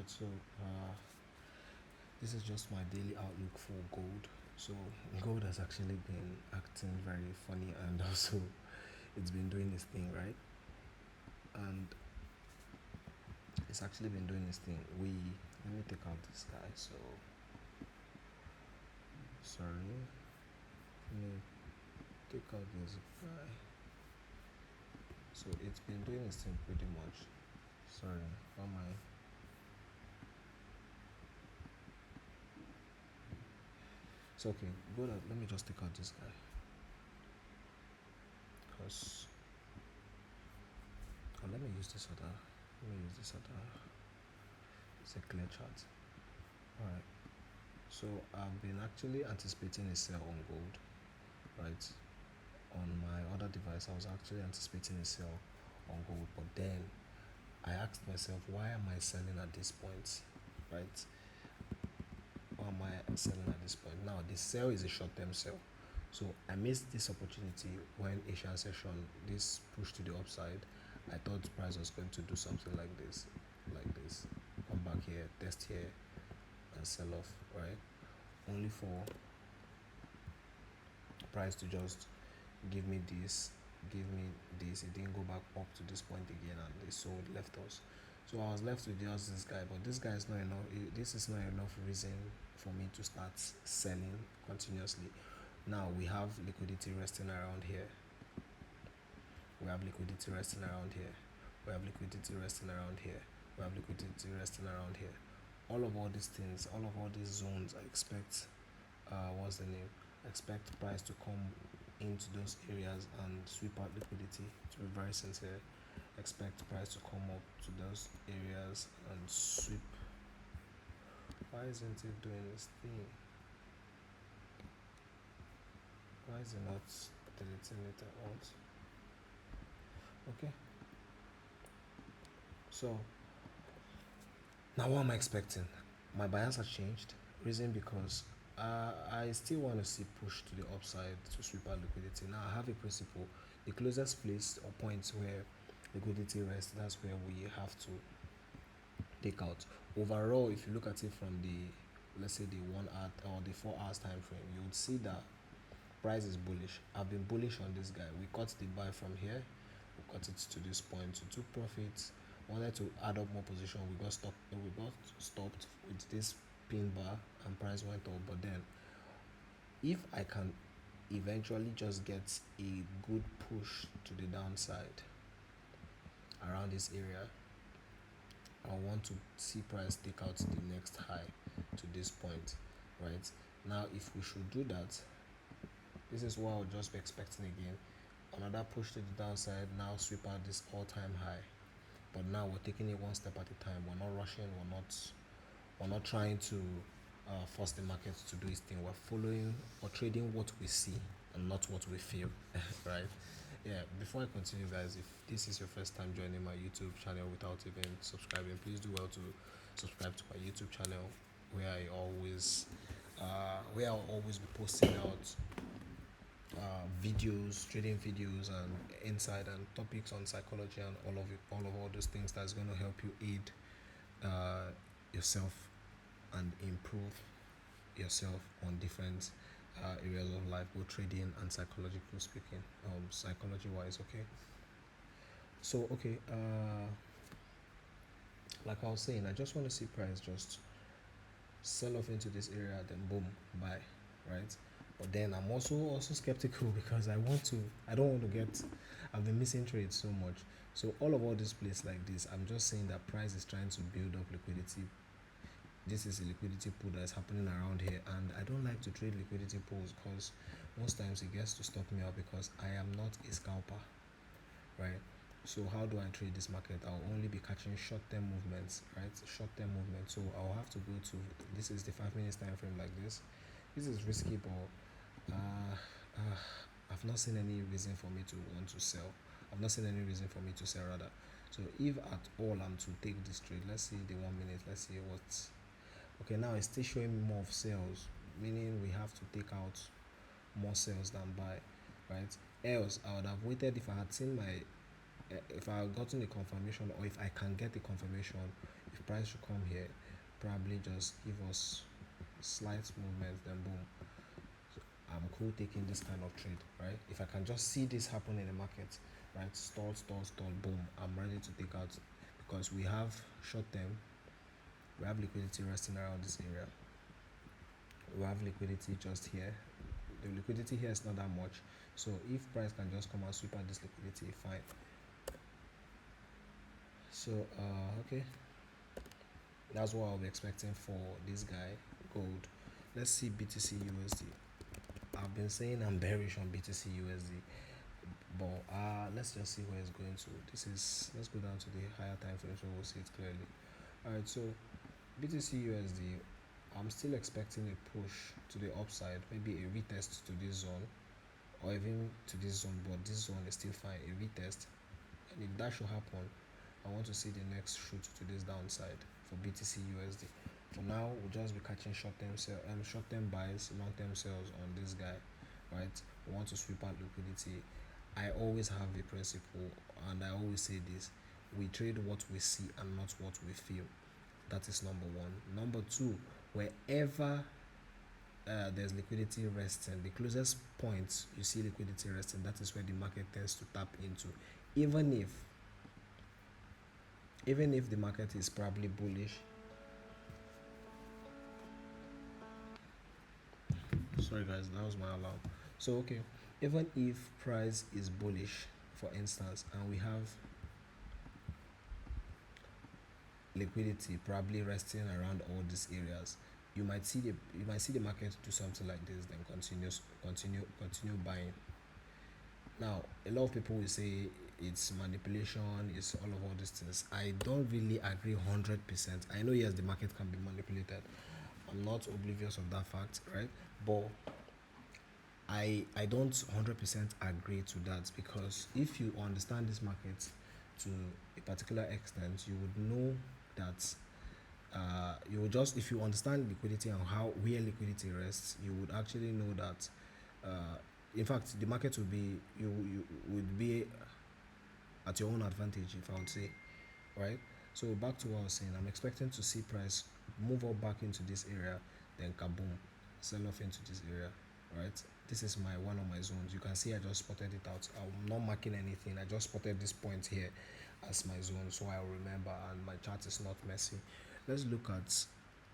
Alright, so this is just my daily outlook for gold. So gold has actually been acting very funny, and also it's been doing its thing, right? And it's actually been doing its thing. Let me take out this guy. So sorry, let me take out this guy. So it's been doing its thing pretty much. Sorry, how am I? So okay, good. Let me just take out this guy, cause let me use this other. Let me use this other. It's a clear chart. All right. So I've been actually anticipating a sell on gold, right? On my other device, I was actually anticipating a sell on gold, but then I asked myself, why am I selling at this point, right? Why am I selling at this point? Now the sell is a short-term sell, so I missed this opportunity when Asian session, this push to the upside. I thought the price was going to do something like this, come back here, test here, and sell off, right? Only for price to just give me this, it didn't go back up to this point again, and they sold, left us. So I was left with just this guy, but this guy is not enough. This is not enough reason for me to start selling continuously. Now we have liquidity resting around here. We have liquidity resting around here. We have liquidity resting around here. We have liquidity resting around here. All these things, all these zones, I expect, what's the name? I expect price to come into those areas and sweep out liquidity. To be very sincere, expect price to come up to those areas and sweep. Why isn't it doing this thing? Why is it not deleting it at once? Okay. So now what am I expecting? My bias has changed. Reason because I still want to see push to the upside to sweep out liquidity. Now I have a principle. The closest place or points where liquidity rests, that's where we have to take out. Overall, if you look at it from the, let's say, the 1 hour or the 4 hours time frame, you would see that price is bullish. I've been bullish on this guy. We cut the buy from here, we cut it to this point, we took profits, wanted to add up more position. We got stopped with this pin bar and price went up. But then if I can eventually just get a good push to the downside around this area, I want to see price take out the next high to this point, right? Now if we should do that, this is what I'll just be expecting again. Another push to the downside, now sweep out this all-time high. But now we're taking it one step at a time. We're not rushing, we're not trying to force the market to do its thing. We're following or trading what we see and not what we feel. Right? Yeah, before I continue, guys, if this is your first time joining my YouTube channel without even subscribing, please do well to subscribe to my YouTube channel, where I'll always be posting out videos, trading videos, and insight and topics on psychology and all those things that's going to help you aid yourself and improve yourself on different areas of life, both trading and psychological speaking, psychology wise. Okay. So okay, like I was saying, I just want to see price just sell off into this area, then boom, buy, right? But then I'm also skeptical because I don't want to get, I've been missing trades so much. So all this place like this, I'm just saying that price is trying to build up liquidity. This is a liquidity pool that is happening around here, and I don't like to trade liquidity pools because most times it gets to stop me out because I am not a scalper, right? So how do I trade this market? I'll only be catching short-term movements, right? Short-term movements. So I'll have to go to, this is the 5 minutes time frame like this. This is risky, but I've not seen any reason for me to want to sell. I've not seen any reason for me to sell rather. So if at all I'm to take this trade, let's see the 1 minute, let's see what's okay. Now it's still showing me more of sales, meaning we have to take out more sales than buy, right? Else I would have waited if I had seen my if I had gotten a confirmation, or if I can get a confirmation, if price should come here, probably just give us slight movement, then boom, I'm cool taking this kind of trade, right? If I can just see this happen in the market, right? Stall, stall, stall, boom, I'm ready to take out, because we have short term, we have liquidity resting around this area, we have liquidity just here. The liquidity here is not that much, so if price can just come and sweep out this liquidity, fine. So okay, that's what I'll be expecting for this guy. Gold, let's see BTC USD. I've been saying I'm bearish on BTC USD, but let's just see where it's going to. Let's go down to the higher time frame so we'll see it clearly. All right, so BTC USD, I'm still expecting a push to the upside, maybe a retest to this zone, or even to this zone, but this zone is still fine, a retest. And if that should happen, I want to see the next shoot to this downside for BTC USD. For now, we'll just be catching short-term buys, long-term sells on this guy, right? We want to sweep out liquidity. I always have a principle, and I always say this: we trade what we see and not what we feel. That is number one. Number two, wherever there's liquidity resting, the closest point you see liquidity resting, that is where the market tends to tap into, even if the market is probably bullish. Sorry guys, that was my alarm. So okay, even if price is bullish, for instance, and we have liquidity probably resting around all these areas, you might see the market do something like this, then continue buying. Now, a lot of people will say it's manipulation, it's all these things. I don't really agree 100%. I know, yes, the market can be manipulated. I'm not oblivious of that fact, right? But I don't 100% agree to that, because if you understand this market to a particular extent, you would know that you will just, if you understand liquidity and where liquidity rests, you would actually know that in fact the market would be, you would be at your own advantage, if I would say, right? So back to what I was saying, I'm expecting to see price move up back into this area, then kaboom, sell off into this area, right? This is one of my zones. You can see I just spotted it out. I'm not marking anything, I just spotted this point here as my zone, so I'll remember, and my chart is not messy. Let's look at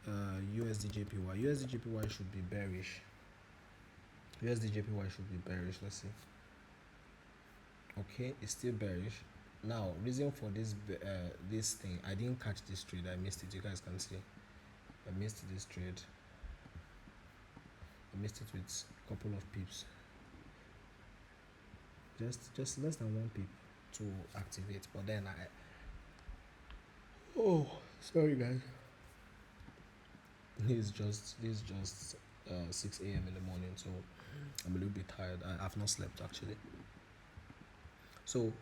USD JPY should be bearish. USD JPY should be bearish. Let's see. Okay, it's still bearish. Now, reason for this thing, I didn't catch this trade, I missed it. You guys can see I missed this trade. I missed it with a couple of pips, just less than 1 pip to activate. But then sorry guys, this is just 6 a.m. in the morning, so I'm a little bit tired. I've not slept actually. So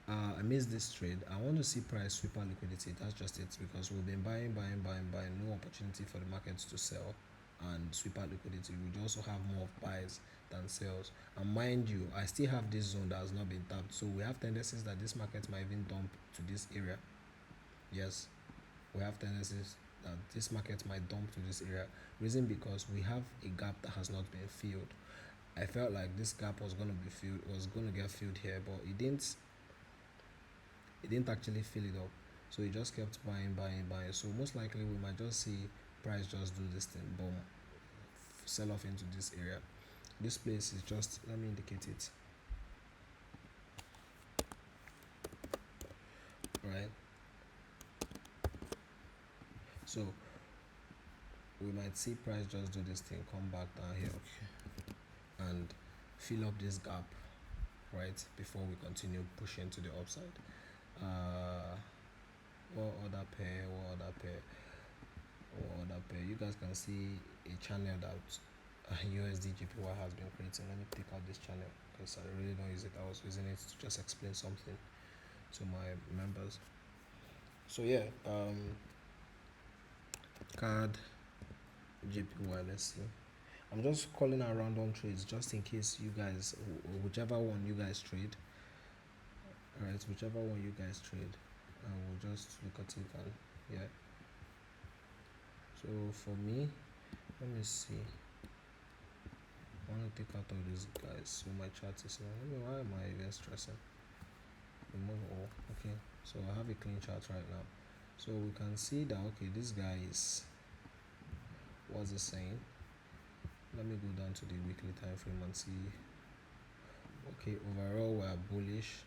I missed this trade. I want to see price sweep out liquidity. That's just it, because we've been buying. No opportunity for the markets to sell and sweep out liquidity. We also have more buys than sales. And mind you, I still have this zone that has not been tapped. So we have tendencies that this market might even dump to this area. Yes, we have tendencies that this market might dump to this area. Reason because we have a gap that has not been filled. I felt like this gap was going to be filled, get filled here, but it didn't actually fill it up. So it just kept buying. So most likely we might just see price just do this thing, boom, sell off into this area. This place is just, let me indicate it, right? So we might see price just do this thing, come back down here, okay, and fill up this gap, right, before we continue pushing to the upside. What other pair? You guys can see a channel that USD JPY has been creating. Let me pick out this channel because I really don't use it. I was using it to just explain something to my members. So yeah, Cadjpy, let's see. I'm just calling out random trades just in case you guys, whichever one you guys trade, alright, whichever one you guys trade, I will just look at it and yeah. So for me, let me see. I want to take out all these guys. So my chart is now. Why am I even stressing? Remove all. Okay. So I have a clean chart right now. So we can see that okay, this guy is, what's it saying? Let me go down to the weekly time frame and see. Okay, overall we are bullish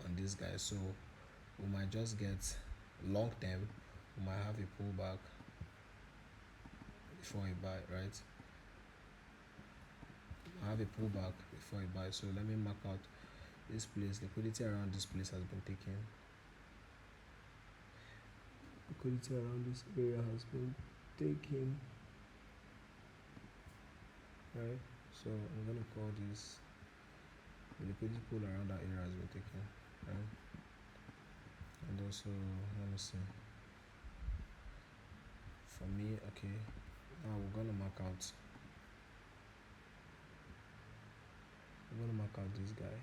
on this guy, so we might just get long term. We might have a pullback before a buy, right? I have a pullback before a buy, so let me mark out this place. Liquidity around this place has been taken. Liquidity around this area has been taken, right? So I'm gonna call this, the liquidity pool around that area has been taken, right? And also let me see, for me, okay, now we're gonna mark out this guy.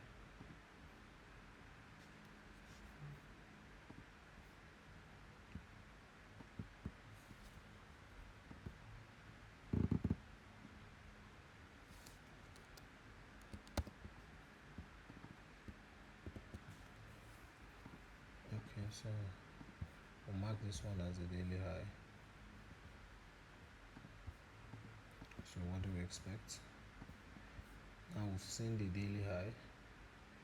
Okay, so we'll mark this one as a daily high. So what do we expect? Now we've seen the daily high.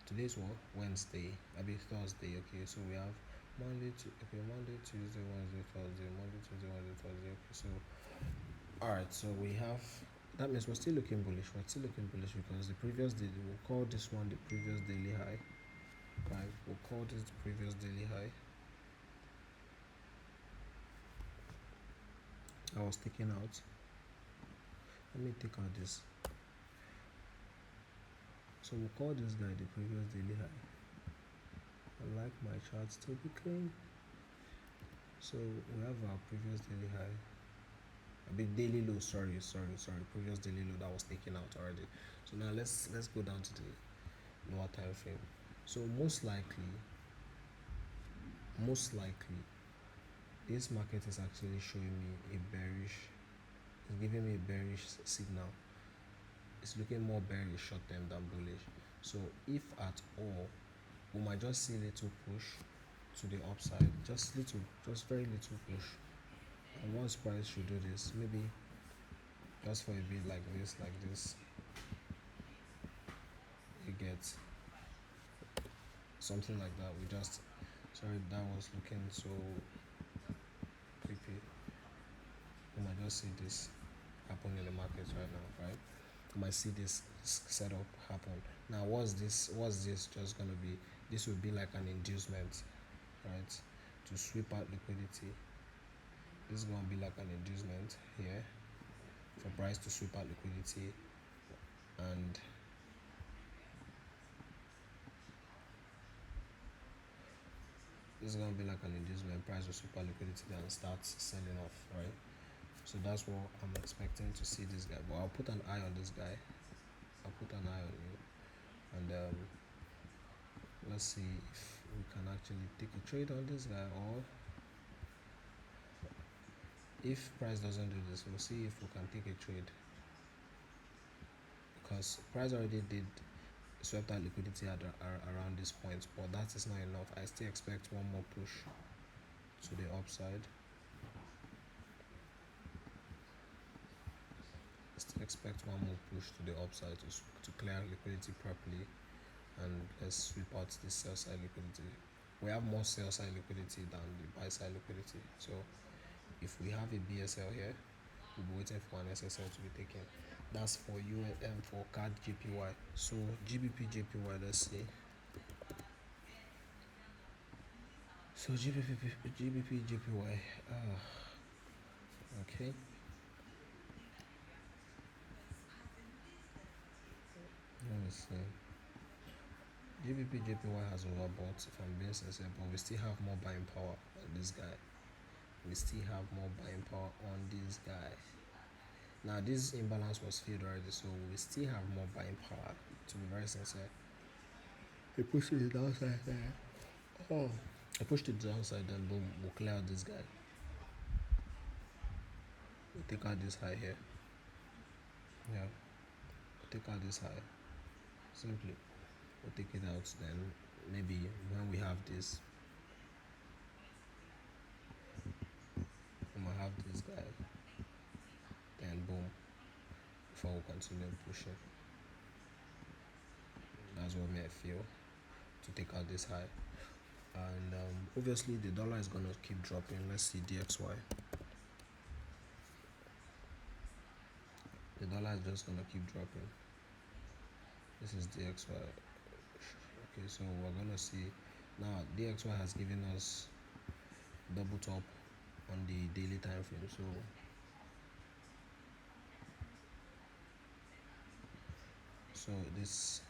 Today's what? Wednesday. Thursday. Okay, so we have Monday, Tuesday, Wednesday, Thursday, Monday, Tuesday, Wednesday, Thursday. Okay, so alright, so we have, that means we're still looking bullish. We're still looking bullish because the previous day, we'll call this one the previous daily high. Right? We'll call this the previous daily high. I was taking out. Let me take out this. So we'll call this guy the previous daily high. I like my charts to be clean. So we have our previous daily high. A bit daily low, sorry. Previous daily low that was taken out already. So now let's go down to the lower time frame. So most likely, this market is actually showing me a bearish, it's giving me a bearish signal. It's looking more bearish short term than bullish. So if at all, we might just see a little push to the upside, just very little push. And once price should do this, maybe just for a bit like this, you get something like that. Sorry, that was looking so creepy. You might just see this happen in the market right now, right? You might see this setup happen. Now, what's this just gonna be? This will be like an inducement, right? To sweep out liquidity. This is gonna be like an inducement here for price to sweep out liquidity, and this is gonna be like an inducement. Price will sweep out liquidity and start selling off, right? So that's what I'm expecting to see this guy. But I'll put an eye on this guy. I'll put an eye on you, and let's see if we can actually take a trade on this guy, or if price doesn't do this, we'll see if we can take a trade, because price already did swept out liquidity at around this point, but that is not enough. I still expect one more push to the upside. I still expect one more push to the upside to clear liquidity properly, and let's sweep out the sell side liquidity. We have more sell side liquidity than the buy side liquidity, so if we have a BSL here, we'll be waiting for an SSL to be taken. That's for for Cadjpy. So Gbpjpy, let's see. So Gbpjpy. Okay. Let me see. Gbpjpy has overbought, if I'm being sincere, but we still have more buying power on this guy. We still have more buying power on this guy. Now this imbalance was filled already, so we still have more buying power, to be very sincere. He pushed it downside there. Oh. I pushed it downside, then boom, we'll clear out this guy. take out this high here. Yeah, take out this high. Simply, we'll take it out. Then maybe when we have this, we might have this guy. Then boom, before we continue pushing. That's what may I feel to take out this high. And obviously the dollar is gonna keep dropping. Let's see DXY. The dollar is just gonna keep dropping. This is DXY. Okay, so we're gonna see now DXY has given us double top on the daily time frame. So this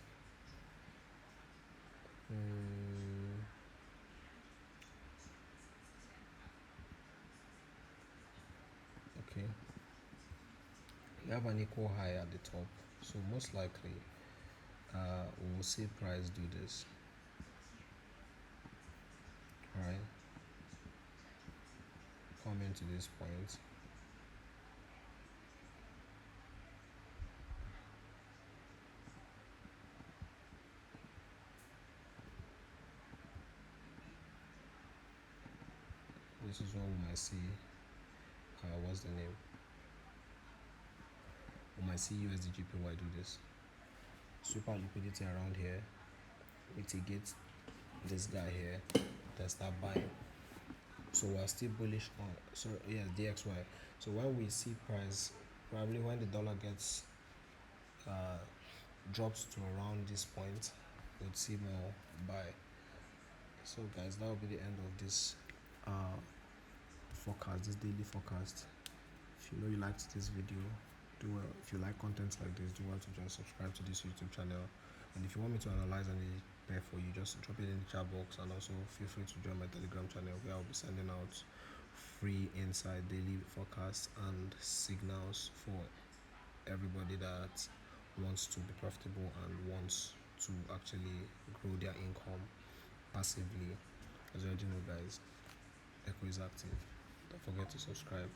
okay, we have an equal high at the top, so most likely we will see price do this, right? Coming to this point, this is what we might see. What's the name? We might see USD do this. Super liquidity around here, mitigate this guy here, then start buying. So we're still bullish on, so yes, DXY. So when we see price, probably when the dollar gets drops to around this point, we'll see more buy. So guys, that will be the end of this forecast, this daily forecast. If you know you liked this video, do well. If you like content like this, do well to just subscribe to this YouTube channel. And if you want me to analyze any pair for you, just drop it in the chat box, and also feel free to join my Telegram channel where I'll be sending out free inside daily forecasts and signals for everybody that wants to be profitable and wants to actually grow their income passively. As you already know, guys, Echo is active. Don't forget to subscribe.